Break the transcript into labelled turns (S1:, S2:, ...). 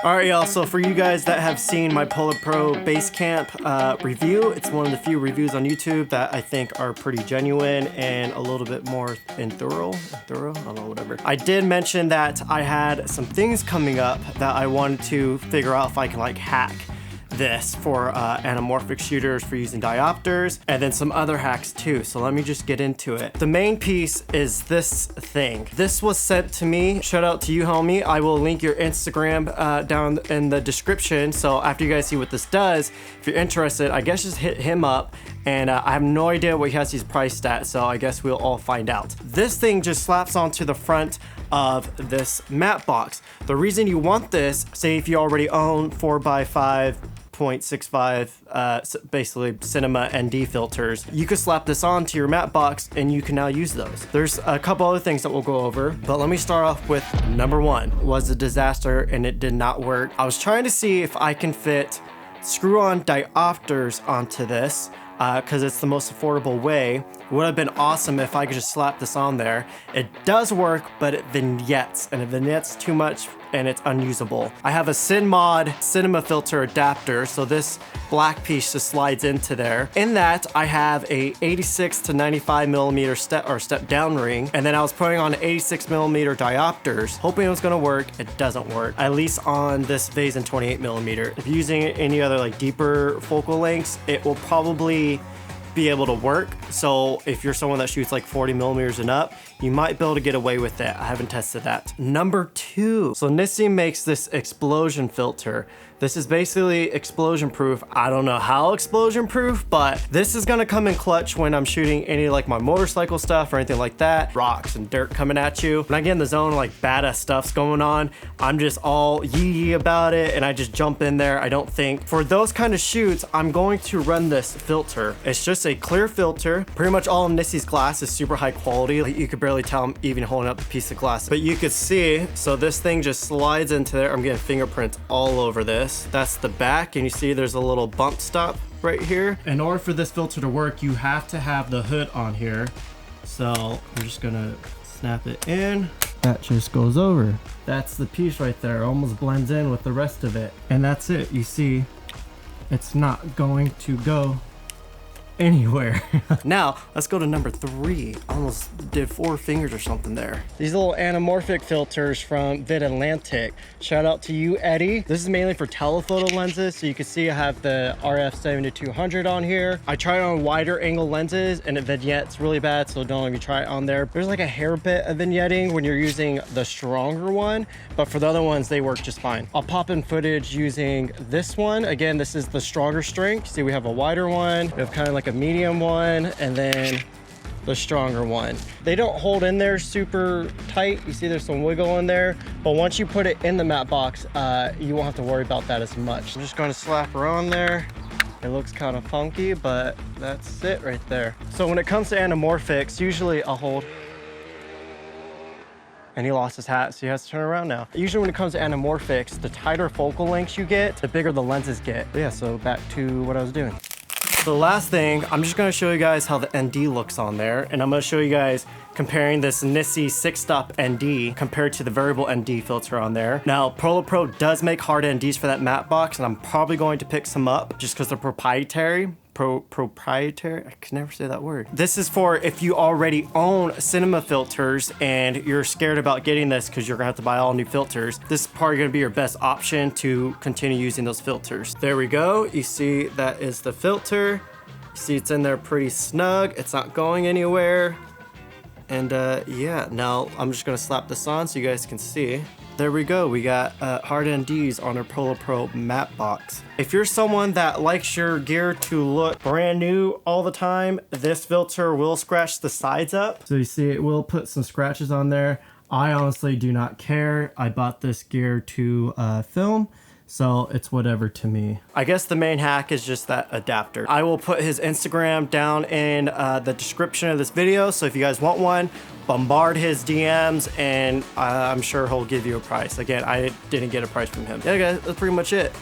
S1: All right, y'all, so for you guys that have seen my PolarPro BaseCamp review, it's one of the few reviews on YouTube that I think are pretty genuine and a little bit more thorough, I don't know, whatever. I did mention that I had some things coming up that I wanted to figure out if I can like hack this for anamorphic shooters for using diopters, and then some other hacks too. So let me just get into it. The main piece is this thing. This was sent to me. Shout out to you, homie. I will link your Instagram down in the description. So after you guys see what this does, if you're interested, I guess just hit him up. And I have no idea what he has these priced at, so I guess we'll all find out. This thing just slaps onto the front of this matte box. The reason you want this, say if you already own 4x5.65 basically cinema ND filters, you could slap this onto your matte box and you can now use those. There's a couple other things that we'll go over, but let me start off with number one. It was a disaster and it did not work. I was trying to see if I can fit Screwon Diopters onto this, because it's the most affordable way. It would have been awesome if I could just slap this on there. It does work, but it vignettes, and it vignettes too much and it's unusable. I have a CinMod cinema filter adapter, so this black piece just slides into there. In that, I have a 86 to 95 millimeter step down ring, and then I was putting on 86 millimeter diopters, hoping it was gonna work. It doesn't work, at least on this Vazen 28 millimeter. If you're using any other like deeper focal lengths, it will probably be able to work. So if you're someone that shoots like 40 millimeters and up, you might be able to get away with it. I haven't tested that. Number two, so Nissi makes this explosion filter. This is basically explosion proof. I don't know how explosion proof, but this is gonna come in clutch when I'm shooting any like my motorcycle stuff or anything like that. Rocks and dirt coming at you. When I get in the zone, like badass stuff's going on, I'm just all yee about it and I just jump in there. I don't think. For those kind of shoots, I'm going to run this filter. It's just a clear filter. Pretty much all of Nissi's glass is super high quality. Like, you could barely tell I'm even holding up a piece of glass. But you could see, so this thing just slides into there. I'm getting fingerprints all over this. That's the back, and you see there's a little bump stop right here. In order for this filter to work, you have to have the hood on here. So I'm just gonna snap it in. That just goes over. That's the piece right there. Almost blends in with the rest of it. And that's it. You see, it's not going to go anywhere. Now, let's go to number three. Almost did 4 fingers or something there. These little anamorphic filters from Vid Atlantic. Shout out to you, Eddie. This is mainly for telephoto lenses. So you can see I have the RF 7200 on here. I tried it on wider angle lenses and it vignettes really bad, so don't even try it on there. There's like a hair bit of vignetting when you're using the stronger one, but for the other ones, they work just fine. I'll pop in footage using this one. Again, this is the stronger strength. See, we have a wider one. We have kind of like a medium one, and then the stronger one. They don't hold in there super tight. You see there's some wiggle in there, but once you put it in the matte box, you won't have to worry about that as much. I'm just going to slap her on there. It looks kind of funky, but that's it right there. So when it comes to anamorphics, usually I'll hold, and he lost his hat, so he has to turn around now. Usually when it comes to anamorphics, the tighter focal lengths you get, the bigger the lenses get. But yeah, so back to what I was doing. So the last thing, I'm just gonna show you guys how the ND looks on there, and I'm gonna show you guys comparing this Nissi 6-stop ND compared to the variable ND filter on there. Now, PolarPro does make hard NDs for that matte box, and I'm probably going to pick some up just because they're proprietary. Proprietary? I can never say that word. This is for if you already own cinema filters and you're scared about getting this because you're gonna have to buy all new filters. This is probably gonna be your best option to continue using those filters. There we go. You see that is the filter. You see it's in there pretty snug. It's not going anywhere. And yeah, now I'm just gonna slap this on so you guys can see. There we go, we got hard NDs on our PolarPro matte box. If you're someone that likes your gear to look brand new all the time, this filter will scratch the sides up. So you see it will put some scratches on there. I honestly do not care. I bought this gear to film, so it's whatever to me. I guess the main hack is just that adapter. I will put his Instagram down in the description of this video, so if you guys want one, bombard his DMs and I'm sure he'll give you a price. Again, I didn't get a price from him. Yeah guys, that's pretty much it.